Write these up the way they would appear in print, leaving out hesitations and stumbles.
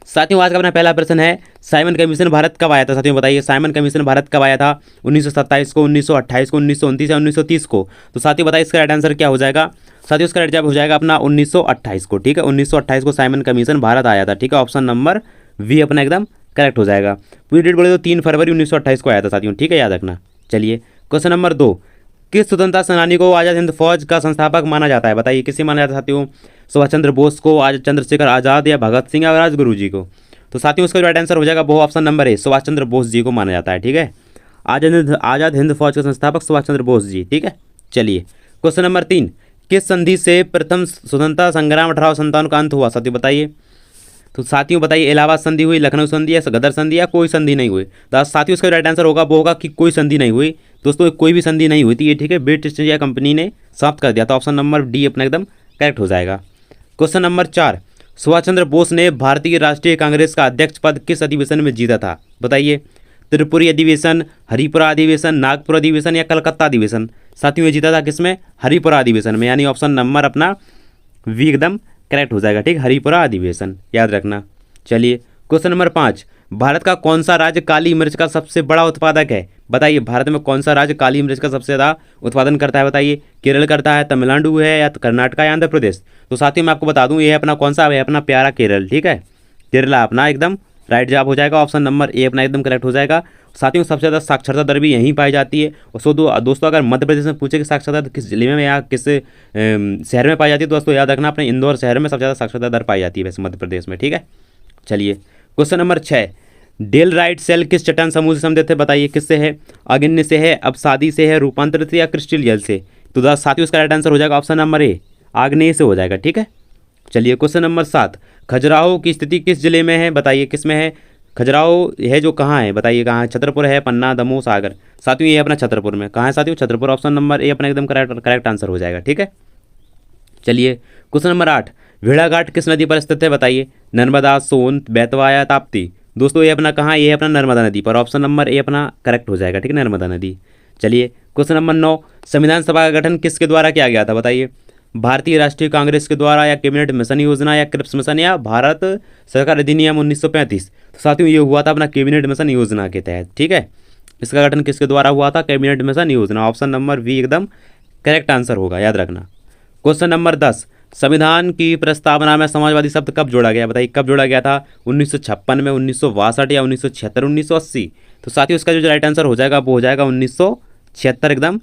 साथियों आज का अपना पहला प्रश्न है, साइमन कमीशन भारत कब आया था? साथियों बताइए, साइमन कमीशन भारत कब आया था? 1927 को, 1928 को, 1929 या 1930 को? तो साथियों बताइए इसका राइट आंसर क्या हो जाएगा? साथियों इसका राइट जवाब हो जाएगा अपना 1928 को। ठीक है, 1928 को साइमन कमीशन भारत आया था। ठीक है, ऑप्शन नंबर वी अपना एकदम करेक्ट हो जाएगा। पूरी डेट बोले तो 3 फरवरी 1928 को आया था साथियों। ठीक है, याद रखना। चलिए क्वेश्चन नंबर 2, किस स्वतंत्रता सेनानी को आज़ाद हिंद फौज का संस्थापक माना जाता है? बताइए किसे माना जाता है साथियों? सुभाष चंद्र बोस को, आज चंद्रशेखर आज़ाद या भगत सिंह या राजगुरु जी को? तो साथियों इसका राइट आंसर हो जाएगा वो ऑप्शन नंबर ए, सुभाष चंद्र बोस जी को माना जाता है। ठीक है, आज़ाद हिंद फौज के संस्थापक सुभाष चंद्र बोस जी। ठीक है, चलिए क्वेश्चन नंबर 3, किस संधि से प्रथम स्वतंत्रता संग्राम 1857 का अंत हुआ? साथियों बताइए। तो साथियों बताइए, इलाहाबाद संधि हुई, लखनऊ संधि या गदर संधि या कोई संधि नहीं हुई? तो साथियों इसका राइट आंसर होगा वो होगा कि कोई संधि नहीं हुई। दोस्तों कोई भी संधि नहीं हुई थी ये। ठीक है, ब्रिटिश ईस्ट इंडिया कंपनी ने समाप्त कर दिया था। ऑप्शन नंबर डी अपना एकदम करेक्ट हो जाएगा। क्वेश्चन नंबर 4, सुभाष चंद्र बोस ने भारतीय राष्ट्रीय कांग्रेस का अध्यक्ष पद किस अधिवेशन में जीता था? बताइए, त्रिपुरी अधिवेशन, हरिपुरा अधिवेशन, नागपुर अधिवेशन या कलकत्ता अधिवेशन? साथियों ये जीता था किसमें? हरिपुरा अधिवेशन में, यानी ऑप्शन नंबर अपना वी एकदम करेक्ट हो जाएगा। ठीक, हरिपुरा अधिवेशन, याद रखना। चलिए क्वेश्चन नंबर 5, भारत का कौन सा राज्य काली मिर्च का सबसे बड़ा उत्पादक है? बताइए, भारत में कौन सा राज्य काली मिर्च का सबसे ज़्यादा उत्पादन करता है? बताइए, केरल करता है, तमिलनाडु है या कर्नाटक या आंध्र प्रदेश? तो साथियों मैं आपको बता दूं ये है अपना कौन सा है, अपना प्यारा केरल। ठीक है, केरला अपना एकदम राइट जवाब हो जाएगा। ऑप्शन नंबर ए अपना एकदम करेक्ट हो जाएगा। साथियों सबसे ज़्यादा साक्षरता दर भी यहीं पाई जाती है। और दोस्तों अगर मध्य प्रदेश में पूछे कि साक्षरता किस जिले में या किस शहर में पाई जाती है, दोस्तों याद रखना अपने इंदौर शहर में सबसे ज़्यादा साक्षरता दर पाई जाती है वैसे मध्य प्रदेश में। ठीक है, चलिए क्वेश्चन नंबर 6, डेल राइट सेल किस चट्टान समूह से समझे थे? बताइए किससे है? अग्न्य से है, अपसादी से है, रूपांतरित या क्रिस्टल जल से? तो साथियों इसका राइट आंसर हो जाएगा ऑप्शन नंबर ए, आग्नेय से हो जाएगा। ठीक है, चलिए क्वेश्चन नंबर 7, खजुराहो की स्थिति किस जिले में है? बताइए किस में है? खजुराहो है जो कहाँ है? बताइए कहाँ है? छतरपुर है, पन्ना, दमोह, सागर? साथियों ये अपना छतरपुर में। कहाँ है साथियों? छतरपुर। ऑप्शन नंबर ए अपना एकदम करेक्ट आंसर हो जाएगा। ठीक है, चलिए क्वेश्चन नंबर 8, भेड़ाघाट किस नदी पर स्थित है? बताइए, नर्मदा, सोन, बेतवा या ताप्ती? दोस्तों ये अपना कहाँ? ये है अपना नर्मदा नदी पर। ऑप्शन नंबर ए अपना करेक्ट हो जाएगा। ठीक है, नर्मदा नदी। चलिए क्वेश्चन नंबर 9, संविधान सभा का गठन किसके द्वारा किया गया था? बताइए, भारतीय राष्ट्रीय कांग्रेस के द्वारा या कैबिनेट मिशन योजना या क्रिप्स मिशन या भारत सरकार अधिनियम 1935? तो साथियों ये हुआ था अपना कैबिनेट मिशन योजना के तहत। ठीक है, इसका गठन किसके द्वारा हुआ था? कैबिनेट मिशन योजना। ऑप्शन नंबर वी एकदम करेक्ट आंसर होगा, याद रखना। क्वेश्चन नंबर 10, संविधान की प्रस्तावना में समाजवादी शब्द कब जोड़ा गया? बताइए कब जोड़ा गया था? 1956 में, 1962 या 1976, 1980? तो साथियों इसका जो राइट आंसर हो जाएगा वो हो जाएगा 1976 एकदम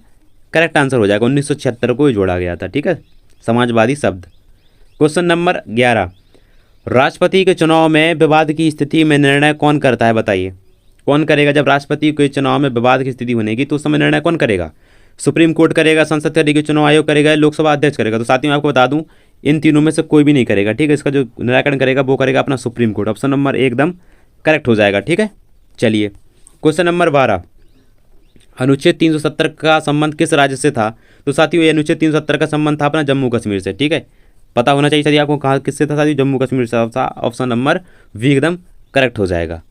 करेक्ट आंसर हो जाएगा। 1976 को ही जोड़ा गया था। ठीक है, समाजवादी शब्द। क्वेश्चन नंबर 11, राष्ट्रपति के चुनाव में विवाद की स्थिति में निर्णय कौन करता है? बताइए कौन करेगा? जब राष्ट्रपति के चुनाव में विवाद की स्थिति बनेगी तो उस समय निर्णय कौन करेगा? सुप्रीम कोर्ट करेगा, संसद करेगी, चुनाव आयोग करेगा, लोकसभा अध्यक्ष करेगा? तो साथियों मैं आपको बता दूं इन तीनों में से कोई भी नहीं करेगा। ठीक है, इसका जो निराकरण करेगा वो करेगा अपना सुप्रीम कोर्ट। ऑप्शन नंबर एकदम करेक्ट हो जाएगा। ठीक है, चलिए क्वेश्चन नंबर 12, अनुच्छेद 370 का संबंध किस राज्य से था? तो साथियों ये अनुच्छेद 370 का संबंध था अपना जम्मू कश्मीर से। ठीक है, पता होना चाहिए साथियों आपको कहाँ किससे था? साथियों जम्मू कश्मीर से था। ऑप्शन नंबर वी एकदम करेक्ट हो जाएगा।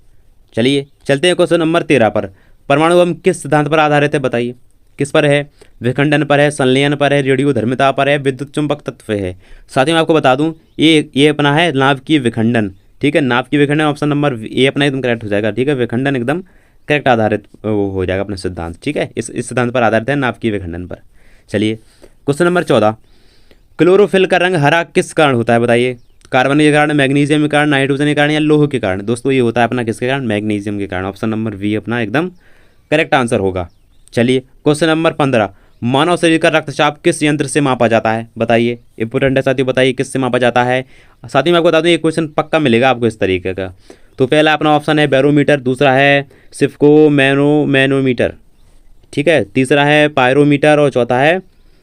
चलिए चलते हैं क्वेश्चन नंबर 13 पर, परमाणु बम किस सिद्धांत पर आधारित है? बताइए किस पर है? विखंडन पर है, संलयन पर है, रेडियोधर्मिता पर है, विद्युत चुंबक तत्व है? साथियों मैं आपको बता दूं ये अपना है नाभिकीय विखंडन। ठीक है, नाभिकीय विखंडन। ऑप्शन नंबर ए अपना एकदम करेक्ट हो जाएगा। ठीक है, विखंडन एकदम करेक्ट आधारित वो हो जाएगा अपना सिद्धांत। ठीक है, इस सिद्धांत पर आधारित है नाभिकीय विखंडन पर। चलिए क्वेश्चन नंबर 14, क्लोरोफिल का रंग हरा किस कारण होता है? बताइए, कार्बन के कारण, मैग्नीशियम के कारण, नाइट्रोजन के कारण या लोह के कारण? दोस्तों ये होता है अपना किसके कारण? मैग्नीशियम के कारण। ऑप्शन नंबर वी अपना एकदम करेक्ट आंसर होगा। चलिए क्वेश्चन नंबर 15, मानव शरीर का रक्तचाप किस यंत्र से मापा जाता है? बताइए, इंपोर्टेंट है साथियों, बताइए किससे मापा जाता है? साथियों मैं आपको बता दूं ये क्वेश्चन पक्का मिलेगा आपको इस तरीके का। तो पहला अपना ऑप्शन है बैरोमीटर, दूसरा है सिफ्को मैनोमीटर, ठीक है, तीसरा है पायरोमीटर और चौथा है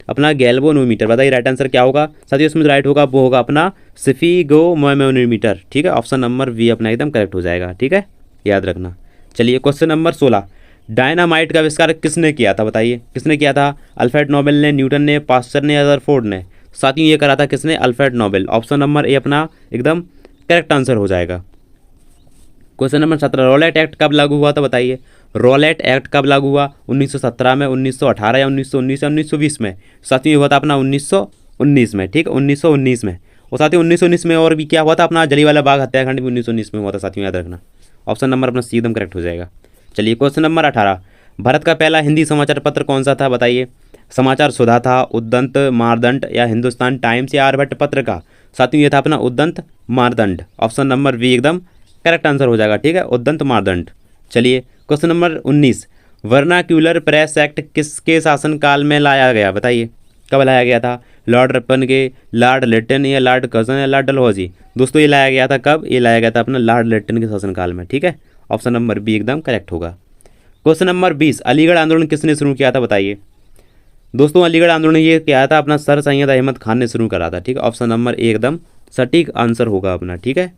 अपना गैल्वेनोमीटर। बताइए राइट आंसर क्या होगा? साथियों इसमें राइट होगा वो होगा अपना स्फिगोमैनोमीटर। ठीक है, ऑप्शन नंबर वी अपना एकदम करेक्ट हो जाएगा। ठीक है, याद रखना। चलिए क्वेश्चन नंबर 16, डायनामाइट का आविष्कार किसने किया था? बताइए किसने किया था? अल्फ्रेड नोबेल ने, न्यूटन ने, पास्चर ने या रदरफोर्ड ने? साथियों ये करा था किसने? Alfred Nobel. ऑप्शन नंबर ए अपना एकदम करेक्ट आंसर हो जाएगा। क्वेश्चन नंबर 17, रॉलेट एक्ट कब लागू हुआ था? बताइए, रॉलेट एक्ट कब लागू हुआ? 1917 में, 1918 या 1919 या 1920 में? साथियों ये हुआ था अपना 1919 में। ठीक है, 1919 में। और साथियों 1919 में और भी क्या हुआ था, अपना जलियांवाला बाग हत्याकांड भी 1919 में हुआ था साथियों, याद रखना। ऑप्शन नंबर अपना सी एकदम करेक्ट हो जाएगा। चलिए क्वेश्चन नंबर 18, भारत का पहला हिंदी समाचार पत्र कौन सा था बताइए। समाचार सुधा था, उद्दंत, मारदंड या हिंदुस्तान टाइम्स या आर्यभट्ट पत्र का। साथियों ये था अपना उद्दंत मारदंड। ऑप्शन नंबर बी एकदम करेक्ट आंसर हो जाएगा, ठीक है, उद्दंत मारदंड। चलिए question number 19, vernacular press act किसके शासनकाल में लाया गया बताइए। कब लाया गया था, लॉर्ड रिपन के, लॉर्ड लिटन या लॉर्ड कर्जन या लॉर्ड डलहौजी। दोस्तों ये लाया गया था कब, ये लाया गया था अपना लॉर्ड लिटन के शासनकाल में, ठीक है। ऑप्शन नंबर बी एकदम करेक्ट होगा। क्वेश्चन नंबर 20, अलीगढ़ आंदोलन किसने शुरू किया था बताइए। दोस्तों अलीगढ़ आंदोलन ये किया था अपना सर सैयद अहमद खान ने शुरू करा था, ठीक है। ऑप्शन नंबर ए एकदम सटीक आंसर होगा अपना, ठीक है।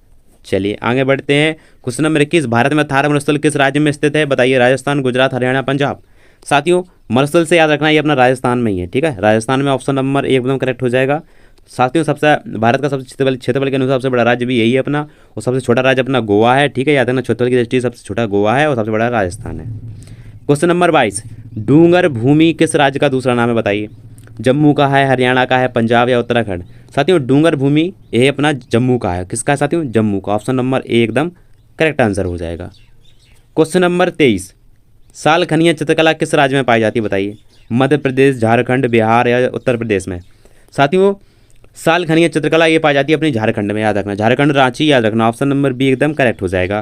चलिए आगे बढ़ते हैं। क्वेश्चन नंबर 21, भारत में थार मरुस्थल किस राज्य में स्थित है बताइए। राजस्थान, गुजरात, हरियाणा, पंजाब। साथियों मरुस्थल से याद रखना ये अपना राजस्थान में ही है, ठीक है, राजस्थान में। ऑप्शन नंबर ए एकदम करेक्ट हो जाएगा। साथियों सबसे भारत का सबसे क्षेत्रफल के अनुसार सबसे बड़ा राज्य भी यही है अपना, और सबसे छोटा राज्य अपना गोवा है, ठीक है, याद रखना, क्षेत्रफल की दृष्टि से सबसे छोटा गोवा है और सबसे बड़ा राजस्थान है। क्वेश्चन नंबर 22, डूंगर भूमि किस राज्य का दूसरा नाम है बताइए। जम्मू का है, हरियाणा का है, पंजाब या उत्तराखंड। साथियों डूंगर भूमि ये अपना जम्मू का है। किसका है साथियों, जम्मू का। ऑप्शन नंबर ए एकदम करेक्ट आंसर हो जाएगा। क्वेश्चन नंबर 23, साल खनिया चित्रकला किस राज्य में पाई जाती है बताइए। मध्य प्रदेश, झारखंड, बिहार या उत्तर प्रदेश में। साथियों साल खनिया चित्रकला ये पाई जाती है अपनी झारखंड में, याद रखना, झारखंड, रांची, याद रखना। ऑप्शन नंबर बी एकदम करेक्ट हो जाएगा।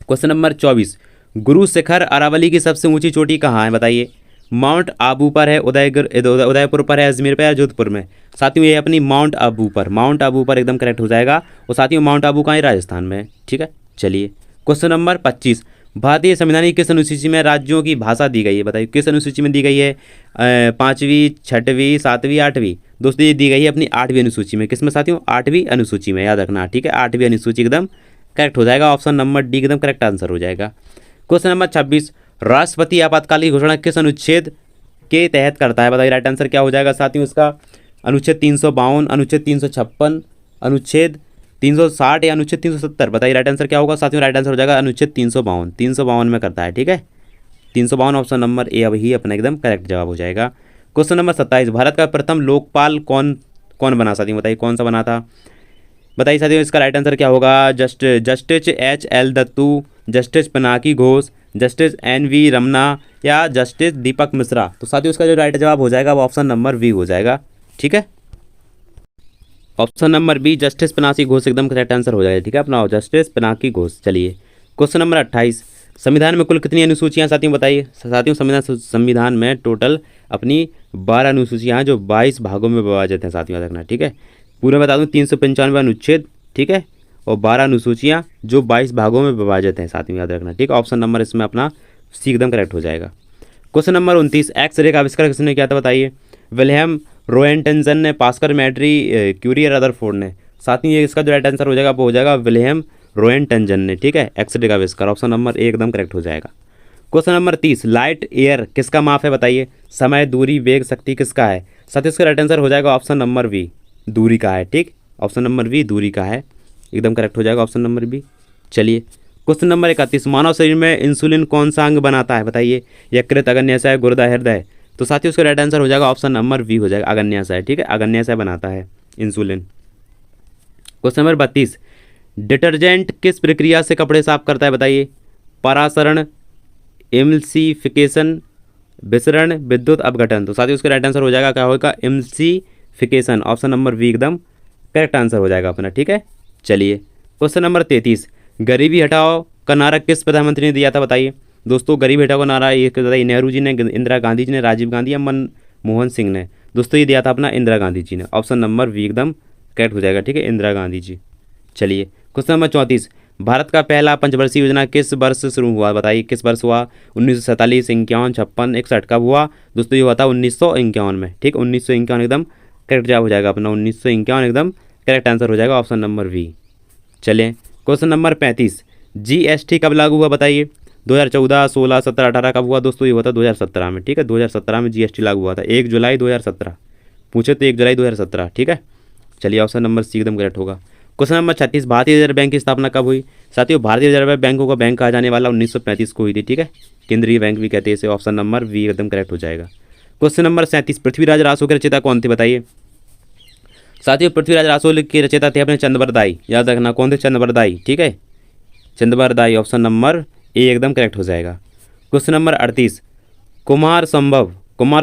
क्वेश्चन नंबर 24, गुरु शिखर अरावली की सबसे ऊंची चोटी कहाँ है बताइए। माउंट आबू पर है, उदयपुर पर है, अजमेर पर है, जोधपुर में। साथियों ये अपनी माउंट आबू पर, माउंट आबू पर एकदम करेक्ट हो जाएगा। और साथियों माउंट आबू कहाँ है, राजस्थान में, ठीक है। चलिए क्वेश्चन नंबर 25, भारतीय संविधान की किस अनुसूची में राज्यों की भाषा दी गई है बताइए। किस अनुसूची में दी गई है, 5वीं, 6वीं, 7वीं, 8वीं। दोस्तों ये दी गई है अपनी 8वीं अनुसूची में। किसमें साथियों, 8वीं अनुसूची में, याद रखना, ठीक है, 8वीं अनुसूची एकदम करेक्ट हो जाएगा। ऑप्शन नंबर डी एकदम करेक्ट आंसर हो जाएगा। क्वेश्चन नंबर 26, राष्ट्रपति आपातकाल की घोषणा किस अनुच्छेद के तहत करता है बताइए। राइट आंसर क्या हो जाएगा साथियों इसका, अनुच्छेद 352, अनुच्छेद 356, अनुच्छेद 360 या अनुच्छेद 370। बताइए राइट आंसर क्या होगा साथियों। राइट आंसर हो जाएगा अनुच्छेद 352, 352 में करता है, ठीक है, 352। ऑप्शन नंबर ए अब ही अपना एकदम करेक्ट जवाब हो जाएगा। क्वेश्चन नंबर 27, भारत का प्रथम लोकपाल कौन बना साथियों बताइए, कौन सा बना था बताइए साथियों। इसका राइट आंसर क्या होगा, justice H.L. Dattu, justice Pinaki Ghosh, justice N.V. Ramana या जस्टिस दीपक मिश्रा। तो साथियों इसका जो राइट जवाब हो जाएगा वो ऑप्शन नंबर बी हो जाएगा, ठीक है। Option number B justice Pinaki Ghosh एकदम करेक्ट आंसर हो जाएगा, ठीक है अपना, जस्टिस पिनाकी घोष। चलिए क्वेश्चन नंबर 28, संविधान में कुल कितनी अनुसूचियाँ साथियों बताइए। साथियों संविधान में टोटल अपनी 12 अनुसूचियाँ हैं जो 22 भागों में विभाजित हैं साथियों, याद रखना, ठीक है। पूरे बता दूँ 395 अनुच्छेद, ठीक है, और 12 अनुसूचियाँ जो 22 भागों में विभाजित हैं साथियों, याद रखना, ठीक है। ऑप्शन नंबर इसमें अपना सी एकदम करेक्ट हो जाएगा। क्वेश्चन नंबर 29, एक्सरे का आविष्कार किसने किया था बताइए। विलियम रोएंटनसन ने, पास्कल, मैरी क्यूरी या रदरफोर्ड ने। साथियों ये इसका जो राइट आंसर हो जाएगा वो हो जाएगा विलियम रोएंटनसन ने, ठीक है, एक्सरे का आविष्कार। ऑप्शन नंबर ए एकदम करेक्ट हो जाएगा। क्वेश्चन नंबर 30, लाइट एयर किसका माप है बताइए। समय, दूरी, वेग, शक्ति किसका है। साथियों इसका राइट आंसर हो जाएगा ऑप्शन नंबर बी, दूरी का है, ठीक, ऑप्शन नंबर बी दूरी का है, एकदम करेक्ट हो जाएगा ऑप्शन नंबर बी। चलिए क्वेश्चन नंबर 31, मानव शरीर में इंसुलिन कौन सा अंग बनाता है बताइए। यकृत, अग्न्याशय, गुर्दा, हृदय। तो साथियों उसका राइट आंसर हो जाएगा ऑप्शन नंबर बी हो जाएगा, अग्न्याशय, ठीक है, अग्न्याशय बनाता है इंसुलिन। क्वेश्चन नंबर 32, डिटर्जेंट किस प्रक्रिया से कपड़े साफ करता है बताइए। परासरण, एम्ल्सिफिकेशन, विसरण, विद्युत अपघटन। तो साथियों उसका राइट आंसर हो जाएगा क्या होगा, एम्ल्सिफिकेशन। ऑप्शन नंबर बी एकदम करेक्ट आंसर हो जाएगा अपना, ठीक है। चलिए क्वेश्चन नंबर 33, गरीबी हटाओ का नारा किस प्रधानमंत्री ने दिया था बताइए। दोस्तों गरीबी हटाओ का नारा ये बताइए, नेहरू जी ने, इंदिरा गांधी जी ने, राजीव गांधी या मनमोहन सिंह ने। दोस्तों ये दिया था अपना इंदिरा गांधी जी ने। ऑप्शन नंबर बी एकदम करेक्ट हो जाएगा, ठीक है, इंदिरा गांधी जी। चलिए क्वेश्चन नंबर 34, भारत का पहला पंचवर्षीय योजना किस वर्ष शुरू हुआ बताइए। किस वर्ष हुआ, 1947, 51, 56, 61 कब हुआ। दोस्तों ये हुआ था 1951 में, ठीक, 1951 एकदम करेक्ट जवाब हो जाएगा अपना, 1951 एकदम करेक्ट आंसर हो जाएगा ऑप्शन नंबर बी। चलिए क्वेश्चन नंबर 35, GST कब लागू हुआ बताइए। 2014, 16, 17, 18 कब हुआ। दोस्तों ये हुआ था 2017 में, ठीक है, 2017 में GST लागू हुआ था, 1 जुलाई 2017 पूछे तो 1 जुलाई 2017, ठीक है। चलिए ऑप्शन नंबर सी एकदम करेक्ट होगा। क्वेश्चन नंबर 36, भारतीय रिजर्व बैंक की स्थापना कब हुई। साथियों भारतीय रिजर्व बैंकों का बैंक कहा जाने वाला 1935 को हुई थी, ठीक है, केंद्रीय बैंक भी कहते हैं इसे। ऑप्शन नंबर बी एकदम करेक्ट हो जाएगा। क्वेश्चन नंबर 37, पृथ्वीराज रासो के रचयिता कौन थे बताइए। साथियों पृथ्वीराज रासोल के रचयिता थे अपने चंद्रबरदाई, याद रखना कौन थे, चंद्रबरदाई, ठीक है, चंद्रबरदाई, ऑप्शन नंबर ए एकदम करेक्ट हो जाएगा। क्वेश्चन नंबर 38, कुमार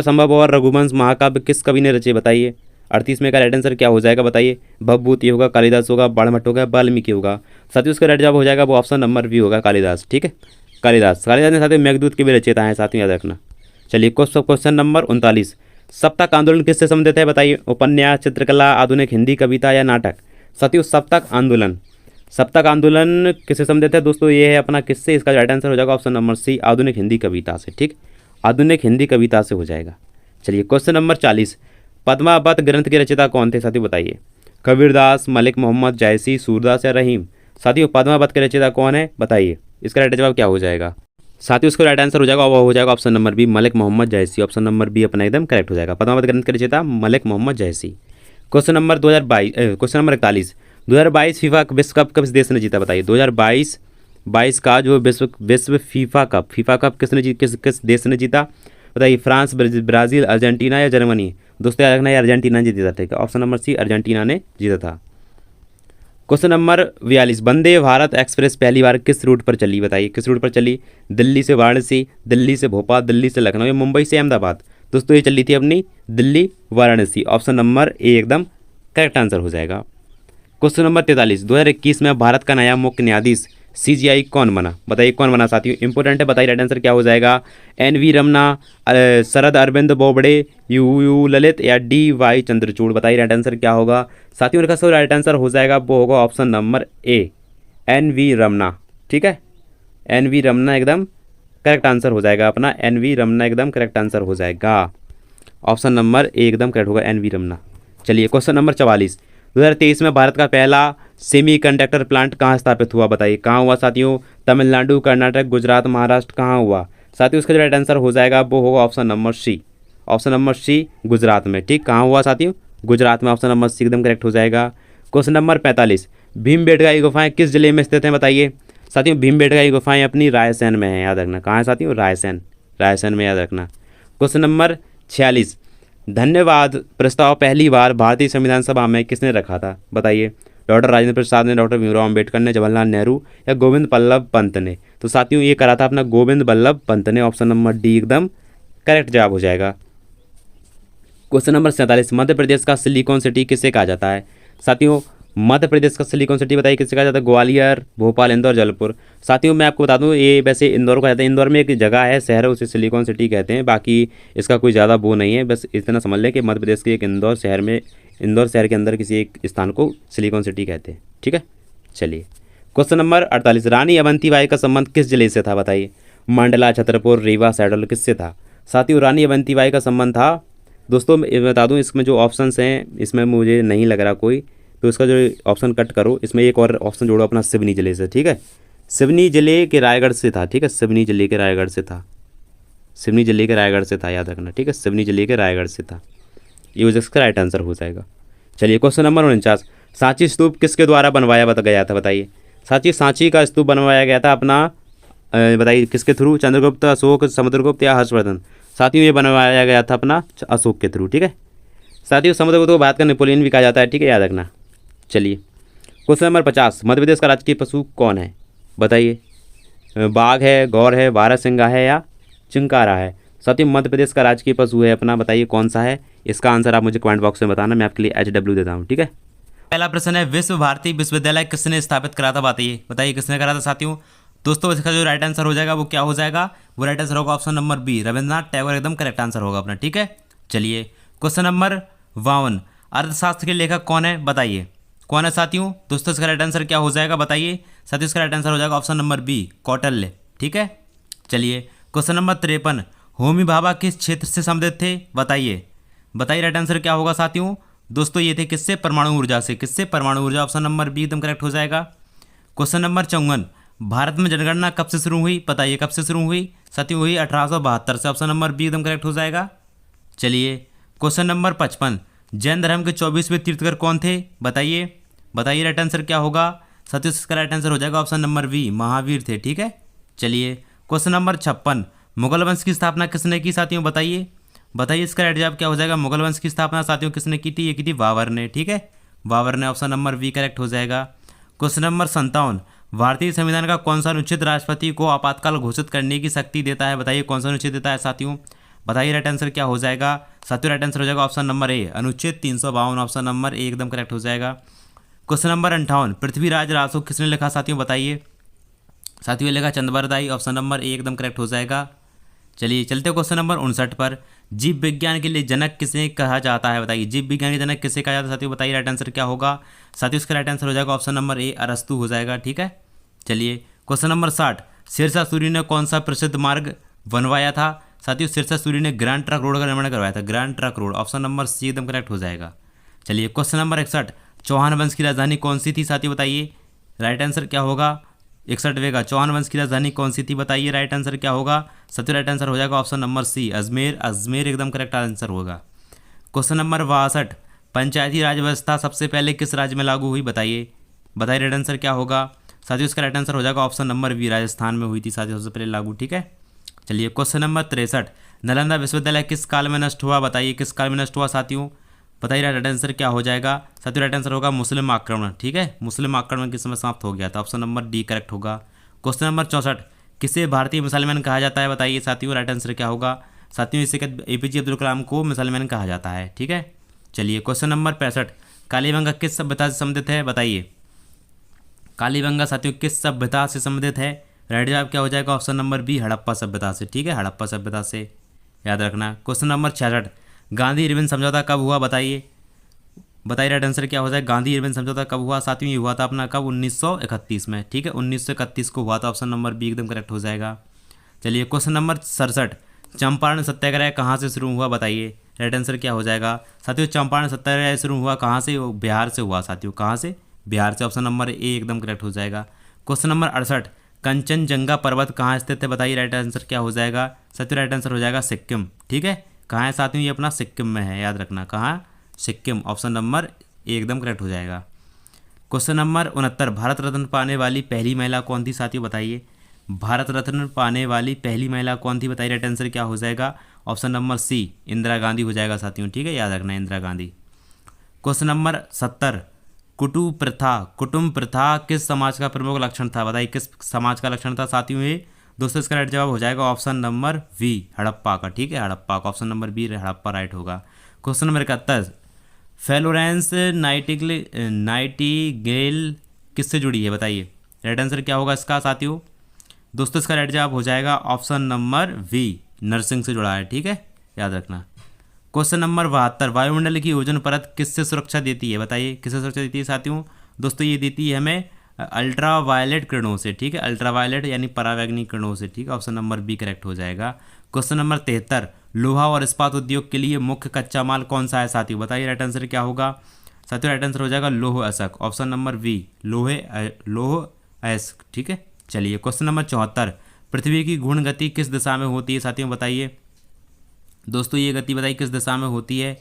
संभव और रघुवंश महाकाव्य किस कवि ने रचे, बताइए। 38 में का राइट आंसर क्या हो जाएगा, बताइए। भवभूति होगा, कालिदास होगा, बाणभट्ट होगा, वाल्मीकि होगा। साथियों उसका राइट जवाब हो जाएगा वो ऑप्शन नंबर बी होगा, कालिदास, ठीक है, कालिदास ने साथियों मेघदूत के भी रचयिता हैं, साथियों याद रखना। चलिए क्वेश्चन नंबर 39, सप्तक आंदोलन किससे संबंधित है, बताइए। उपन्यास, चित्रकला, आधुनिक हिंदी कविता या नाटक। साथियों सप्तक आंदोलन किससे संबंधित है दोस्तों, ये है अपना किससे, इसका राइट आंसर हो जाएगा ऑप्शन नंबर सी, आधुनिक हिंदी कविता से, ठीक, आधुनिक हिंदी कविता से हो जाएगा। चलिए क्वेश्चन नंबर 40, पद्मावत ग्रंथ के रचयिता कौन थे, साथियों बताइए। कबीरदास, मलिक मोहम्मद, जायसी, सूरदास या रहीम। साथियों पद्मावत के रचयिता कौन है, बताइए। इसका राइट जवाब क्या हो जाएगा, साथियों उसका राइट आंसर हो जाएगा वो हो जाएगा option number B, Malik Muhammad Jayasi, option number B अपना एकदम करेक्ट हो जाएगा। पद्मावत ग्रंथ के रचयिता Malik Muhammad Jayasi. Question number 41, 2022 FIFA विश्व कप किस देश ने जीता, बताइए। 2022 का जो विश्व फीफा कप किस देश ने जीता, बताइए। फ्रांस, ब्राज़ील, अर्जेंटीना या जर्मनी। दोस्तों याद रखना, अर्जेंटीना ने जीता था, ऑप्शन नंबर सी अर्जेंटीना ने जीता था। Question number 42, Vande Bharat express पहली बार किस रूट पर चली, बताइए। किस रूट पर चली, दिल्ली से वाराणसी, दिल्ली से भोपाल, दिल्ली से लखनऊ या मुंबई से अहमदाबाद। दोस्तों ये चली थी अपनी Delhi Varanasi, option number A एकदम करेक्ट आंसर हो जाएगा। क्वेश्चन नंबर 43, 2021 में भारत का नया मुख्य न्यायाधीश CGI कौन बना, बताइए कौन बना साथियों, इंपॉर्टेंट है, बताइए राइट आंसर क्या हो जाएगा। NV रमना, शरद अरविंद बोबड़े, यू ललित या DY चंद्रचूड़। बताइए राइट आंसर क्या होगा साथियों, इनका सब राइट आंसर हो जाएगा वो होगा option number A, NV Ramana, ठीक है, NV रमना एकदम करेक्ट आंसर हो जाएगा अपना, NV रमना एकदम करेक्ट आंसर हो जाएगा, ऑप्शन नंबर ए एकदम करेक्ट होगा, NV रमना। चलिए क्वेश्चन नंबर 44, 2023 में भारत का पहला सेमीकंडक्टर प्लांट कहाँ स्थापित हुआ, बताइए। कहाँ हुआ साथियों, तमिलनाडु, कर्नाटक, गुजरात, महाराष्ट्र, कहाँ हुआ साथियों, उसका जो राइट आंसर हो जाएगा वो होगा option number C, option number C Gujarat में, ठीक, कहाँ हुआ साथियों, गुजरात में, ऑप्शन नंबर सी एकदम करेक्ट हो जाएगा। क्वेश्चन नंबर 45, भीमबेटका की गुफाएं किस जिले में स्थित हैं, बताइए। साथियों भीमबेटका की गुफाएं अपनी रायसेन में है, याद रखना, कहाँ है साथियों, रायसेन में, याद रखना। क्वेश्चन नंबर 46, धन्यवाद प्रस्ताव पहली बार भारतीय संविधान सभा में किसने रखा था, बताइए। डॉक्टर राजेंद्र प्रसाद ने, डॉक्टर भीमराव अम्बेडकर ने, जवाहरलाल नेहरू या गोविंद बल्लभ पंत ने। तो साथियों ये करा था अपना गोविंद बल्लभ पंत ने, ऑप्शन नंबर डी एकदम करेक्ट जवाब हो जाएगा। क्वेश्चन नंबर 47, मध्य प्रदेश का सिलिकॉन सिटी किसे कहा जाता है, साथियों। मध्य प्रदेश का सिलिकॉन सिटी बताइए किसे कहा जाता है, ग्वालियर, भोपाल, इंदौर, जबलपुर। साथियों मैं आपको बता दूं ये वैसे इंदौर को कहते हैं, इंदौर में एक जगह है, शहर है, उसे सिलिकॉन सिटी कहते हैं, बाकी इसका कोई ज़्यादा वो नहीं है, बस इतना समझ लें कि मध्य प्रदेश के एक इंदौर शहर के अंदर किसी एक स्थान को सिलिकॉन सिटी कहते हैं, ठीक है। चलिए क्वेश्चन नंबर 48, रानी अवंतीबाई का संबंध किस जिले से था, बताइए। मंडला, छतरपुर, रीवा, शहडोल, किससे था साथियों, रानी अवंतीबाई का संबंध था दोस्तों। बता दूं इसमें जो ऑप्शंस हैं इसमें मुझे नहीं लग रहा कोई, तो इसका जो ऑप्शन कट करो, इसमें एक और ऑप्शन जोड़ो अपना सिवनी जिले से, ठीक है, सिवनी जिले के रायगढ़ से था, ठीक है, सिवनी जिले के रायगढ़ से था, सिवनी जिले के रायगढ़ से था, याद रखना, ठीक है, सिवनी जिले के रायगढ़ से था, ये वजह इसका राइट आंसर हो जाएगा। चलिए क्वेश्चन नंबर 49, सांची स्तूप किसके द्वारा बनवाया गया था, बताइए। सांची का स्तूप बनवाया गया था अपना बताइए किसके थ्रू, चंद्रगुप्त, अशोक, समुद्रगुप्त या हर्षवर्धन। साथियों ये बनवाया गया था अपना अशोक के थ्रू, ठीक है। साथियों समुद्रगुप्त को भारत का नेपोलियन भी कहा जाता है, ठीक है, याद रखना। चलिए क्वेश्चन नंबर 50, मध्य प्रदेश का राजकीय पशु कौन है, बताइए। बाघ है, गौर है, बारहसिंगा है या चिंकारा है। साथियों मध्य प्रदेश का राजकीय पशु है अपना, बताइए कौन सा है। इसका आंसर आप मुझे कमेंट बॉक्स में बताना, मैं आपके लिए HW देता हूँ, ठीक है। पहला प्रश्न है, विश्व भारती विश्वविद्यालय किसने स्थापित करा था, बताइए किसने करा था साथियों। दोस्तों इसका जो राइट आंसर हो जाएगा वो क्या हो जाएगा, वो राइट आंसर होगा option number B, Rabindranath Tagore एकदम करेक्ट आंसर होगा अपना, ठीक है। चलिए क्वेश्चन नंबर 52, अर्थशास्त्र के लेखक कौन है, बताइए। कौन है साथियों, दोस्तों इसका राइट आंसर क्या हो जाएगा, बताइए। साथियों इसका राइट आंसर हो जाएगा ऑप्शन नंबर बी, कौटिल्य, ठीक है। चलिए क्वेश्चन नंबर 53, होमी भाभा किस क्षेत्र से संबंधित थे, बताइए राइट आंसर क्या होगा साथियों। दोस्तों ये थे किससे, परमाणु ऊर्जा से, किससे, परमाणु ऊर्जा, ऑप्शन नंबर बी एकदम करेक्ट हो जाएगा। क्वेश्चन नंबर 54, भारत में जनगणना कब से शुरू हुई, बताइए कब से शुरू हुई साथियों, हुई 1872 से, ऑप्शन नंबर बी एकदम करेक्ट हो जाएगा। चलिए क्वेश्चन नंबर 55, जैन धर्म के 24वें तीर्थकर कौन थे, बताइए राइट आंसर क्या होगा साथियों। इसका राइट आंसर हो जाएगा ऑप्शन नंबर बी, महावीर थे, ठीक है। चलिए क्वेश्चन नंबर 56, मुगल वंश की स्थापना किसने की साथियों, बताइए। बताइए इसका राइट जवाब क्या हो जाएगा। मुगल वंश की स्थापना साथियों किसने की थी, ये की थी बाबर ने, ठीक है, बाबर ने, ऑप्शन नंबर बी करेक्ट हो जाएगा। क्वेश्चन नंबर 57, भारतीय संविधान का कौन सा अनुच्छेद राष्ट्रपति को आपातकाल घोषित करने की शक्ति देता है, बताइए कौन सा अनुच्छेद देता है साथियों, बताइए राइट आंसर क्या हो जाएगा साथियों। राइट आंसर हो जाएगा ऑप्शन नंबर ए, अनुच्छेद 352, ऑप्शन नंबर ए एकदम करेक्ट हो जाएगा। क्वेश्चन नंबर 58, पृथ्वीराज रासो किसने लिखा साथियों, बताइए साथियों, लिखा चंद्रबरदाई, ऑप्शन नंबर ए एकदम करेक्ट हो जाएगा। चलिए चलते क्वेश्चन नंबर 59 पर, जीव विज्ञान के लिए जनक किसे कहा जाता है, बताइए जीव विज्ञान के जनक किसे कहा जाता है साथियों, बताइए राइट आंसर क्या होगा साथियों। इसका राइट आंसर हो जाएगा ऑप्शन नंबर ए, अरस्तु हो जाएगा, ठीक है। चलिए क्वेश्चन नंबर 60, शेरशाह सूरी ने कौन सा प्रसिद्ध मार्ग बनवाया था साथियों, शेरशाह सूरी ने ग्रैंड ट्रक रोड का निर्माण करवाया था, grand trunk road, option number C एकदम करेक्ट हो जाएगा। चलिए क्वेश्चन नंबर 61, चौहान वंश की राजधानी कौन सी थी साथियों, बताइए राइट आंसर क्या होगा। 61वें का चौहान वंश की राजधानी कौन सी थी, बताइए राइट आंसर क्या होगा साथियों। राइट आंसर हो जाएगा option number C, Ajmer, Ajmer एकदम करेक्ट आंसर होगा। क्वेश्चन नंबर 62, पंचायती राज व्यवस्था सबसे पहले किस राज्य में लागू हुई, बताइए बताइए राइट आंसर क्या होगा साथियों। इसका राइट आंसर हो जाएगा ऑप्शन नंबर बी, राजस्थान में हुई थी साथियों सबसे पहले लागू, ठीक है। चलिए क्वेश्चन नंबर 63, नालंदा विश्वविद्यालय किस काल में नष्ट हुआ, बताइए किस काल में नष्ट हुआ साथियों, बताइए राइट आंसर क्या हो जाएगा साथियों। राइट आंसर होगा मुस्लिम आक्रमण, ठीक है, मुस्लिम आक्रमण किस समय समाप्त हो गया था, ऑप्शन नंबर डी करेक्ट होगा। क्वेश्चन नंबर 64, किसे भारतीय मिसाइल मैन कहा जाता है, बताइए साथियों राइट आंसर क्या होगा साथियों। इसे एपीजे अब्दुल कलाम को मिसाइल मैन कहा जाता है, ठीक है। चलिए क्वेश्चन नंबर 65, कालीबंगा किस सभ्यता से संबंधित है, बताइए कालीबंगा साथियों किस सभ्यता से संबंधित है, राइट जवाब क्या हो जाएगा ऑप्शन नंबर बी, हड़प्पा सभ्यता से, ठीक है, हड़प्पा सभ्यता से, याद रखना। क्वेश्चन नंबर 66, गांधी इरविन समझौता कब हुआ, बताइए बताइए राइट आंसर क्या हो जाएगा। गांधी इरविन समझौता कब हुआ साथियों, ये हुआ था अपना कब, 1931 में, ठीक है, 1931 को हुआ था, ऑप्शन नंबर बी एकदम करेक्ट हो जाएगा। चलिए क्वेश्चन नंबर 67, चंपारण सत्याग्रह कहाँ से शुरू हुआ, बताइए राइट आंसर क्या हो जाएगा साथियों। चंपारण सत्याग्रह शुरू हुआ कहाँ से, बिहार से हुआ साथियों, कहाँ से, बिहार से, ऑप्शन नंबर ए एकदम करेक्ट हो जाएगा। क्वेश्चन नंबर 68, कंचनजंगा पर्वत कहाँ स्थित है, बताइए राइट आंसर क्या हो जाएगा साथियों। राइट आंसर हो जाएगा सिक्किम, ठीक है, कहाँ है साथियों, ये अपना सिक्किम में है, याद रखना कहाँ, सिक्किम, ऑप्शन नंबर ए एकदम करेक्ट हो जाएगा। क्वेश्चन नंबर 69, भारत रत्न पाने वाली पहली महिला कौन थी साथियों, बताइए भारत रत्न पाने वाली पहली महिला कौन थी, बताइए राइट आंसर क्या हो जाएगा, option number C, Indira Gandhi हो जाएगा साथियों, ठीक है, याद रखना इंदिरा गांधी। क्वेश्चन नंबर 70, कुटुंब प्रथा किस समाज का प्रमुख लक्षण था, बताइए किस समाज का लक्षण था साथियों ये, दोस्तों इसका राइट जवाब हो जाएगा ऑप्शन नंबर वी, हड़प्पा का, ठीक है, हड़प्पा का, option number B Harappa right होगा। क्वेश्चन नंबर 71, फ्लोरेंस नाइटिंगेल किससे जुड़ी है, बताइए राइट आंसर क्या होगा इसका साथियों। दोस्तों इसका राइट जवाब हो जाएगा ऑप्शन नंबर वी, नर्सिंग से जुड़ा है, ठीक है, याद रखना। क्वेश्चन नंबर 72, वायुमंडल की ओजोन परत किससे सुरक्षा देती है, बताइए किससे सुरक्षा देती है साथियों। दोस्तों ये देती है हमें अल्ट्रा वायलेट किरणों से, ठीक है, अल्ट्रा वायलेट यानी परावैंगनिक किरणों से, ठीक है, ऑप्शन नंबर बी करेक्ट हो जाएगा। क्वेश्चन नंबर 73, लोहा और इस्पात उद्योग के लिए मुख्य कच्चा माल कौन सा है साथियों, बताइए राइट आंसर क्या होगा साथियों। राइट आंसर हो जाएगा लौह अयस्क, ऑप्शन नंबर बी, लौह अयस्क, ठीक है। चलिए क्वेश्चन नंबर 74, पृथ्वी की घूर्ण गति किस दिशा में होती है साथियों, बताइए दोस्तों ये गति बताइए किस दिशा में होती है